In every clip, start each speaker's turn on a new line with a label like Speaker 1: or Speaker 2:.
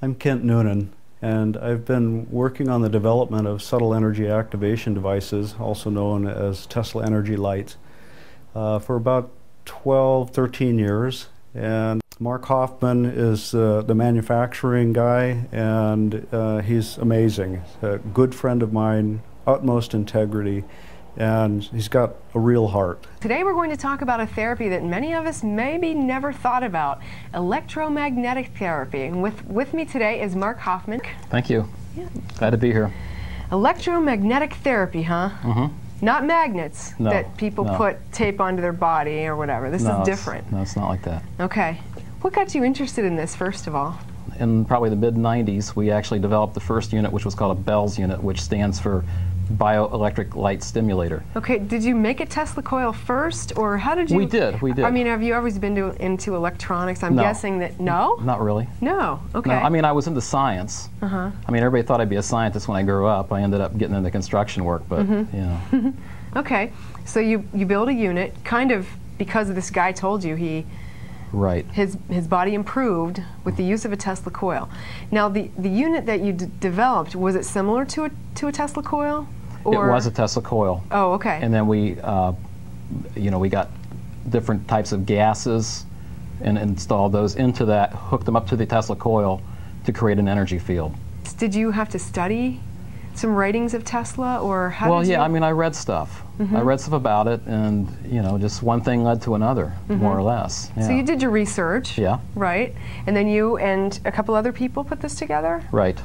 Speaker 1: I'm Kent Noonan, and I've been working on the development of subtle energy activation devices, also known as Tesla energy lights, for about 13 years. And Mark Hoffman is the manufacturing guy, and he's amazing. A good friend of mine, utmost integrity, and he's got a real heart.
Speaker 2: Today we're going to talk about a therapy that many of us maybe never thought about, electromagnetic therapy. And with me today is Mark Hoffman.
Speaker 3: Thank you.
Speaker 2: Yeah.
Speaker 3: Glad to be here.
Speaker 2: Electromagnetic therapy, huh?
Speaker 3: Mm-hmm.
Speaker 2: Not magnets that people put tape onto their body or whatever. This is different.
Speaker 3: No, it's not like that.
Speaker 2: Okay. What got you interested in this, first of all?
Speaker 3: In probably the mid-90s, we actually developed the first unit, which was called a BELS unit, which stands for Bioelectric Light Stimulator.
Speaker 2: Okay, did you make a Tesla coil first, or how did you?
Speaker 3: We did. I
Speaker 2: mean, have you always been into electronics? I'm guessing that, no?
Speaker 3: Not really.
Speaker 2: No, okay.
Speaker 3: No, I mean, I was into science. I mean, everybody thought I'd be a scientist when I grew up. I ended up getting into construction work, but, you know.
Speaker 2: Okay, so you build a unit, kind of because of this guy told you his body improved with the use of a Tesla coil. Now, the unit that you developed, was it similar to a Tesla coil? Or?
Speaker 3: It was a Tesla coil.
Speaker 2: Oh, okay.
Speaker 3: And then we, you know, we got different types of gases and installed those into that, hooked them up to the Tesla coil to create an energy field.
Speaker 2: Did you have to study some writings of Tesla, or how
Speaker 3: Well,
Speaker 2: did you?
Speaker 3: yeah, I mean, I read stuff. I read stuff about it, and, you know, just one thing led to another, more or less. Yeah.
Speaker 2: So you did your research.
Speaker 3: Yeah.
Speaker 2: Right. And then you and a couple other people put this together?
Speaker 3: Right.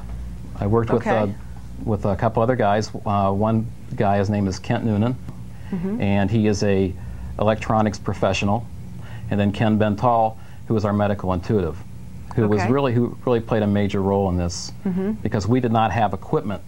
Speaker 3: I worked with a couple other guys. One guy, his name is Kent Noonan, and he is a electronics professional. And then Ken Bental, who is our medical intuitive, who really played a major role in this, because we did not have equipment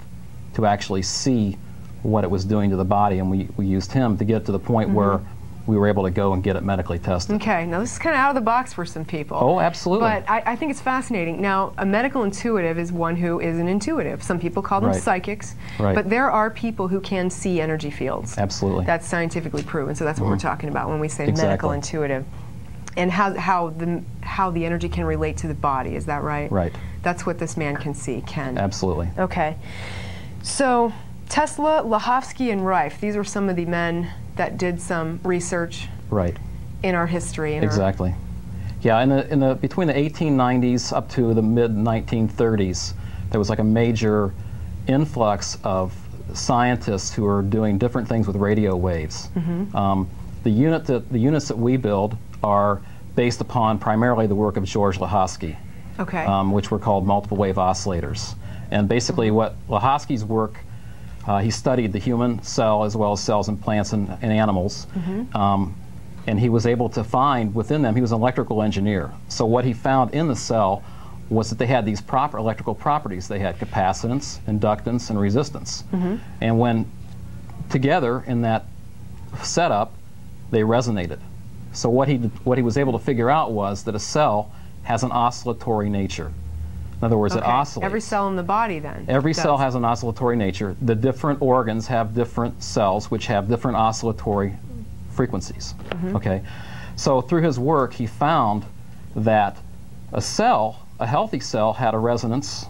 Speaker 3: to actually see what it was doing to the body, and we used him to get to the point where we were able to go and get it medically tested.
Speaker 2: Okay, now this is kind of out of the box for some people.
Speaker 3: Oh, absolutely.
Speaker 2: But I think it's fascinating. Now, a medical intuitive is one who is an intuitive. Some people call them psychics, but there are people who can see energy fields.
Speaker 3: Absolutely.
Speaker 2: That's scientifically proven, so that's what we're talking about when we say medical intuitive. And how the energy can relate to the body, is that right?
Speaker 3: Right.
Speaker 2: That's what this man can see, Ken.
Speaker 3: Absolutely.
Speaker 2: Okay. So, Tesla, Lahovsky, and Rife, these were some of the men that did some research in our history.
Speaker 3: Exactly. Yeah, between the 1890s up to the mid-1930s, there was like a major influx of scientists who were doing different things with radio waves. The units that we build are based upon primarily the work of George Lahovsky, which were called multiple wave oscillators. And basically what Lahovsky's work, he studied the human cell as well as cells in plants and animals, and he was able to find within them, he was an electrical engineer, so what he found in the cell was that they had these proper electrical properties. They had capacitance, inductance, and resistance. And when together in that setup, they resonated. So what he was able to figure out was that a cell has an oscillatory nature. In other words, it oscillates. Every
Speaker 2: cell in the body, then?
Speaker 3: Every cell has an oscillatory nature. The different organs have different cells which have different oscillatory frequencies. Okay, so through his work, he found that a healthy cell, had a resonance,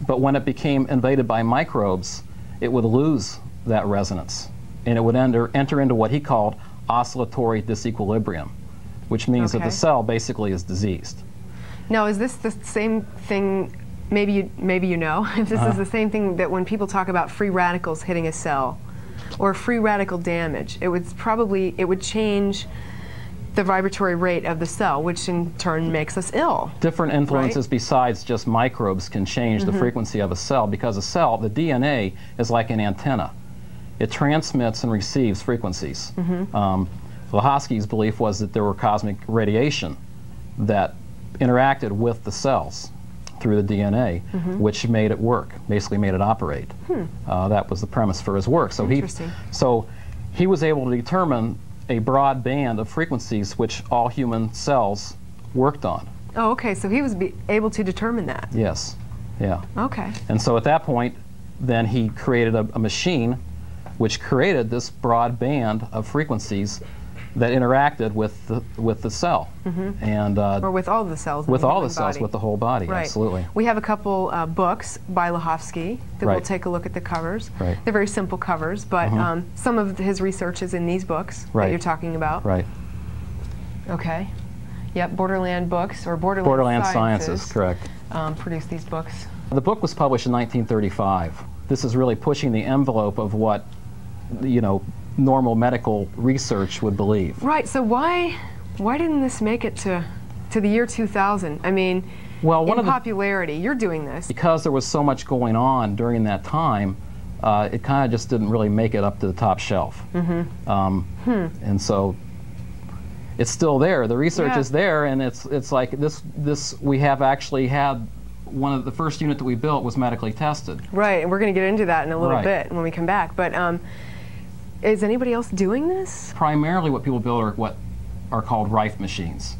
Speaker 3: but when it became invaded by microbes, it would lose that resonance, and it would enter into what he called oscillatory disequilibrium, which means that the cell basically is diseased.
Speaker 2: Now, is this the same thing, maybe you know, if this is the same thing that when people talk about free radicals hitting a cell, or free radical damage, it would change the vibratory rate of the cell, which in turn makes us ill.
Speaker 3: Different influences besides just microbes can change the frequency of a cell, because a cell, the DNA, is like an antenna. It transmits and receives frequencies. Lahovsky's belief was that there were cosmic radiation that interacted with the cells through the DNA, which made it work, basically made it operate. That was the premise for his work. So he was able to determine a broad band of frequencies which all human cells worked on.
Speaker 2: Oh, okay, so he was able to determine that.
Speaker 3: Yes, yeah.
Speaker 2: Okay.
Speaker 3: And so at that point, then he created a machine which created this broad band of frequencies that interacted with the cell, and
Speaker 2: or with all the cells.
Speaker 3: With
Speaker 2: in the
Speaker 3: all the
Speaker 2: human
Speaker 3: cells,
Speaker 2: body.
Speaker 3: with the whole body.
Speaker 2: Right.
Speaker 3: Absolutely.
Speaker 2: We have a couple books by Hoffman that we'll
Speaker 3: Right.
Speaker 2: take a look at the covers.
Speaker 3: Right.
Speaker 2: They're very simple covers, but some of his research is in these books that
Speaker 3: Right.
Speaker 2: you're talking about.
Speaker 3: Right.
Speaker 2: Okay. Yep. Borderland Books or Borderland,
Speaker 3: Borderland Sciences, correct.
Speaker 2: Produced these books.
Speaker 3: The book was published in 1935. This is really pushing the envelope of what, normal medical research would believe.
Speaker 2: Right. So why didn't this make it to the year 2000? I mean,
Speaker 3: Well,
Speaker 2: in popularity, you're doing this.
Speaker 3: Because there was so much going on during that time, it kind of just didn't really make it up to the top shelf. And so it's still there. The research is there, and it's like this. We have actually had one of the first unit that we built was medically tested.
Speaker 2: Right, and we're going to get into that in a little
Speaker 3: Right.
Speaker 2: bit when we come back. But is anybody else doing this?
Speaker 3: Primarily, what people build are what are called Rife machines,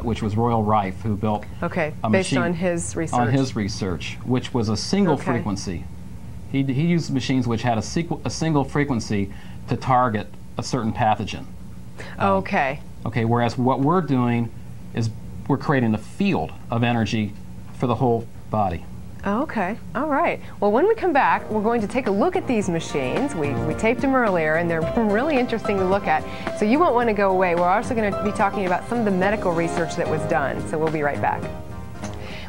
Speaker 3: which was Royal Rife who built.
Speaker 2: Okay,
Speaker 3: a
Speaker 2: based
Speaker 3: machine
Speaker 2: on his research.
Speaker 3: On his research, which was a single frequency. He used machines which had a single frequency to target a certain pathogen.
Speaker 2: Okay.
Speaker 3: Okay, whereas what we're doing is we're creating a field of energy for the whole body.
Speaker 2: Okay, all right. Well, when we come back, we're going to take a look at these machines. We taped them earlier, and they're really interesting to look at. So you won't want to go away. We're also going to be talking about some of the medical research that was done. So we'll be right back.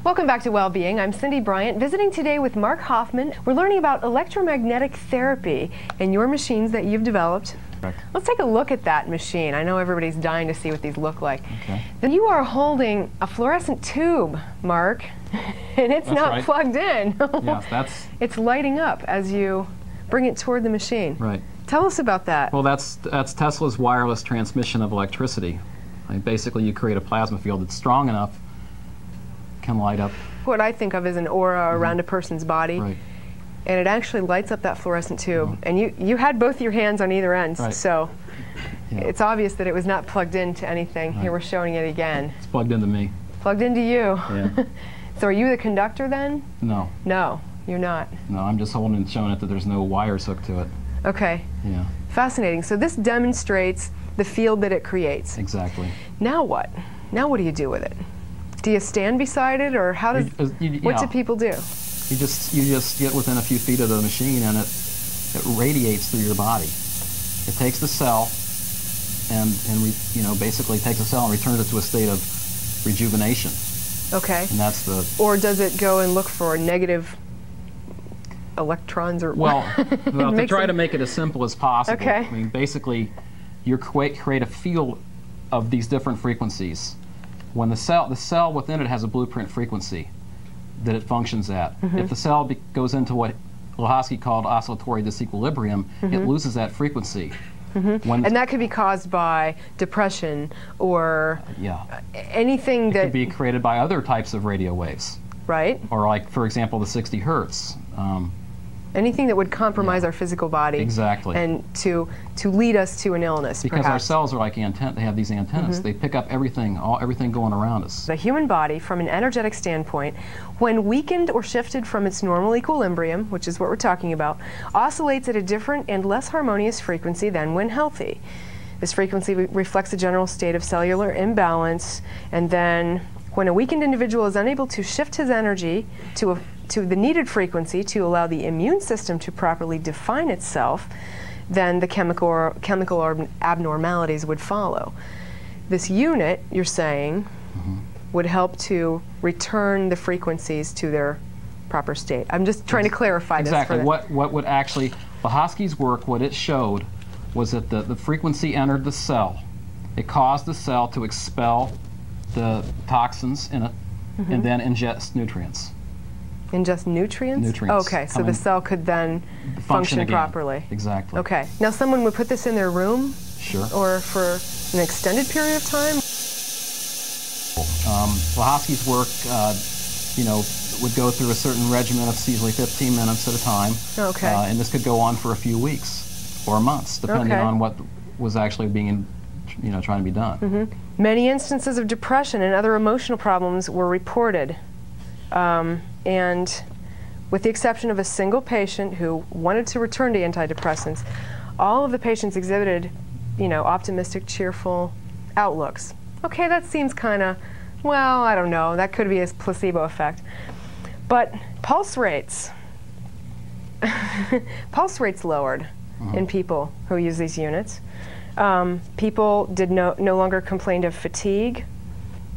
Speaker 2: Welcome back to Wellbeing. I'm Cindy Bryant, visiting today with Mark Hoffman. We're learning about electromagnetic therapy and your machines that you've developed.
Speaker 3: Correct.
Speaker 2: Let's take a look at that machine. I know everybody's dying to see what these look like.
Speaker 3: Okay.
Speaker 2: Then you are holding a fluorescent tube, Mark, and it's
Speaker 3: That's
Speaker 2: not
Speaker 3: right.
Speaker 2: plugged in.
Speaker 3: Yes, that's
Speaker 2: It's lighting up as you bring it toward the machine.
Speaker 3: right.
Speaker 2: Tell us about that.
Speaker 3: Well, that's Tesla's wireless transmission of electricity. I mean, basically, you create a plasma field that's strong enough, can light up.
Speaker 2: What I think of as an aura around a person's body.
Speaker 3: Right.
Speaker 2: And it actually lights up that fluorescent tube. And you had both your hands on either end,
Speaker 3: Right.
Speaker 2: so
Speaker 3: Yeah.
Speaker 2: it's obvious that it was not plugged into anything. Here we're showing it again.
Speaker 3: It's plugged into me.
Speaker 2: Plugged into you.
Speaker 3: Yeah.
Speaker 2: So are you the conductor then?
Speaker 3: No,
Speaker 2: No, you're not.
Speaker 3: no, I'm just holding and showing it that there's no wires hooked to it.
Speaker 2: Okay,
Speaker 3: Yeah,
Speaker 2: fascinating. So this demonstrates the field that it creates.
Speaker 3: exactly.
Speaker 2: Now what? Now what do you do with it? Do you stand beside it, or how does? What do people do?
Speaker 3: You just get within a few feet of the machine, and it radiates through your body. It takes the cell, and basically takes the cell and returns it to a state of rejuvenation.
Speaker 2: Okay.
Speaker 3: And that's the
Speaker 2: Or does it go and look for negative electrons or?
Speaker 3: well to
Speaker 2: Makes
Speaker 3: try
Speaker 2: them-
Speaker 3: to make it as simple as possible.
Speaker 2: Okay.
Speaker 3: I mean, basically, you create a field of these different frequencies. When the cell within it has a blueprint frequency that it functions at. If the cell goes into what Blavatsky called oscillatory disequilibrium, it loses that frequency. When
Speaker 2: And that could be caused by depression or
Speaker 3: yeah,
Speaker 2: anything
Speaker 3: it
Speaker 2: that,
Speaker 3: could be created by other types of radio waves,
Speaker 2: right?
Speaker 3: or like, for example, the 60 hertz.
Speaker 2: Anything that would compromise our physical body.
Speaker 3: Exactly.
Speaker 2: And to lead us to an illness,
Speaker 3: Because our
Speaker 2: perhaps.
Speaker 3: cells are like antennas. They have these antennas. They pick up everything going around us.
Speaker 2: The human body, from an energetic standpoint, when weakened or shifted from its normal equilibrium, which is what we're talking about, oscillates at a different and less harmonious frequency than when healthy. This frequency reflects a general state of cellular imbalance, and then when a weakened individual is unable to shift his energy to the needed frequency to allow the immune system to properly define itself, then the chemical abnormalities would follow. This unit, you're saying, would help to return the frequencies to their proper state. I'm just trying to clarify this.
Speaker 3: Exactly.
Speaker 2: For
Speaker 3: What would actually, Blavatsky's work, what it showed was that the frequency entered the cell. It caused the cell to expel the toxins in it and then ingest nutrients.
Speaker 2: Ingest nutrients?
Speaker 3: Nutrients.
Speaker 2: Okay, so
Speaker 3: Come
Speaker 2: the
Speaker 3: in.
Speaker 2: cell could then function
Speaker 3: again.
Speaker 2: properly.
Speaker 3: Exactly.
Speaker 2: Okay. Now someone would put this in their room
Speaker 3: Sure.
Speaker 2: or for an extended period of time?
Speaker 3: Blavatsky's work, would go through a certain regimen of usually 15 minutes at a time.
Speaker 2: Okay.
Speaker 3: And this could go on for a few weeks or months, depending
Speaker 2: Okay.
Speaker 3: on what was actually being, trying to be done.
Speaker 2: Many instances of depression and other emotional problems were reported. And with the exception of a single patient who wanted to return to antidepressants, all of the patients exhibited you know, optimistic, cheerful outlooks. Okay, that seems kind of, well, I don't know, that could be a placebo effect. But pulse rates, pulse rates lowered in people who use these units. People did no longer complain of fatigue.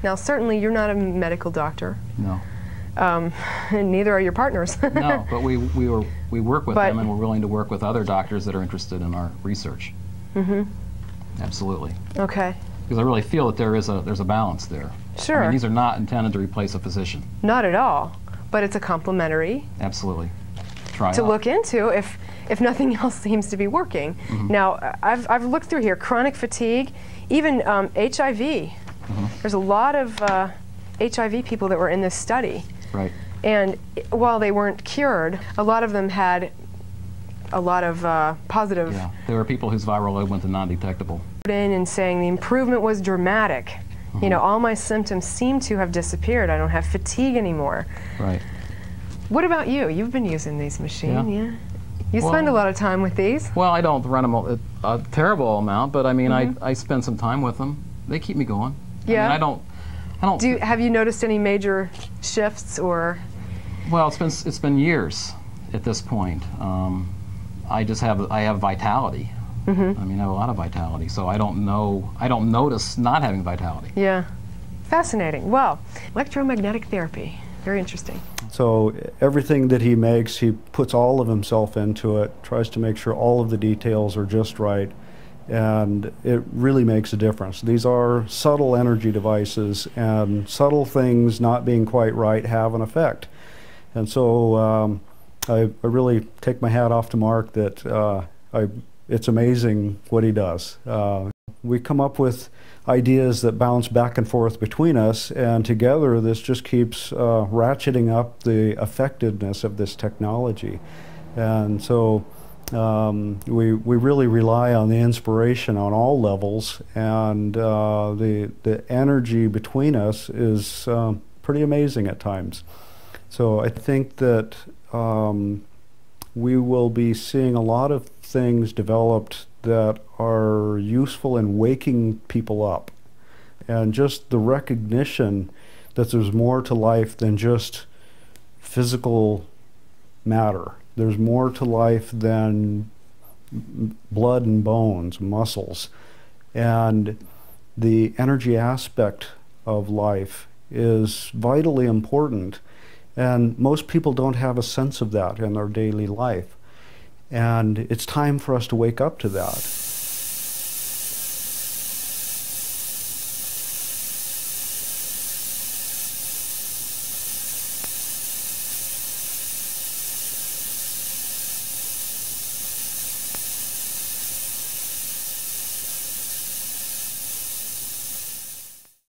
Speaker 2: Now, certainly you're not a medical doctor.
Speaker 3: No.
Speaker 2: And neither are your partners.
Speaker 3: No, but we work with them, and we're willing to work with other doctors that are interested in our research. Mm-hmm. Absolutely.
Speaker 2: Okay.
Speaker 3: Because I really feel that there's a balance there.
Speaker 2: Sure.
Speaker 3: I mean, these are not intended to replace a physician.
Speaker 2: Not at all. But it's a complementary.
Speaker 3: Absolutely. Try
Speaker 2: to
Speaker 3: out.
Speaker 2: Look into if nothing else seems to be working. Mm-hmm. Now, I've looked through here, chronic fatigue, even HIV. Mm-hmm. There's a lot of HIV people that were in this study.
Speaker 3: Right.
Speaker 2: And while they weren't cured, a lot of them had a lot of positive.
Speaker 3: Yeah, there were people whose viral load went to non-detectable.
Speaker 2: And saying the improvement was dramatic. Mm-hmm. You know, all my symptoms seem to have disappeared. I don't have fatigue anymore.
Speaker 3: Right.
Speaker 2: What about you? You've been using these machines, yeah? You
Speaker 3: well,
Speaker 2: spend a lot of time with these.
Speaker 3: Well, I don't run them a terrible amount, but I mean, I spend some time with them. They keep me going.
Speaker 2: Yeah.
Speaker 3: I mean, I don't.
Speaker 2: Have you noticed any major shifts
Speaker 3: Well, it's been years at this point. I have vitality. Mm-hmm. I mean, I have a lot of vitality, so I don't notice not having vitality.
Speaker 2: Yeah. Fascinating. Well, electromagnetic therapy. Very interesting.
Speaker 1: So everything that he makes, he puts all of himself into it, tries to make sure all of the details are just right, and it really makes a difference. These are subtle energy devices, and subtle things not being quite right have an effect. And so I really take my hat off to Mark that it's amazing what he does. We come up with ideas that bounce back and forth between us, and together this just keeps ratcheting up the effectiveness of this technology. And so we really rely on the inspiration on all levels, and the energy between us is pretty amazing at times. So I think that we will be seeing a lot of things developed that are useful in waking people up, and just the recognition that there's more to life than just physical matter. There's more to life than blood and bones, muscles, and the energy aspect of life is vitally important, and most people don't have a sense of that in their daily life. And it's time for us to wake up to that.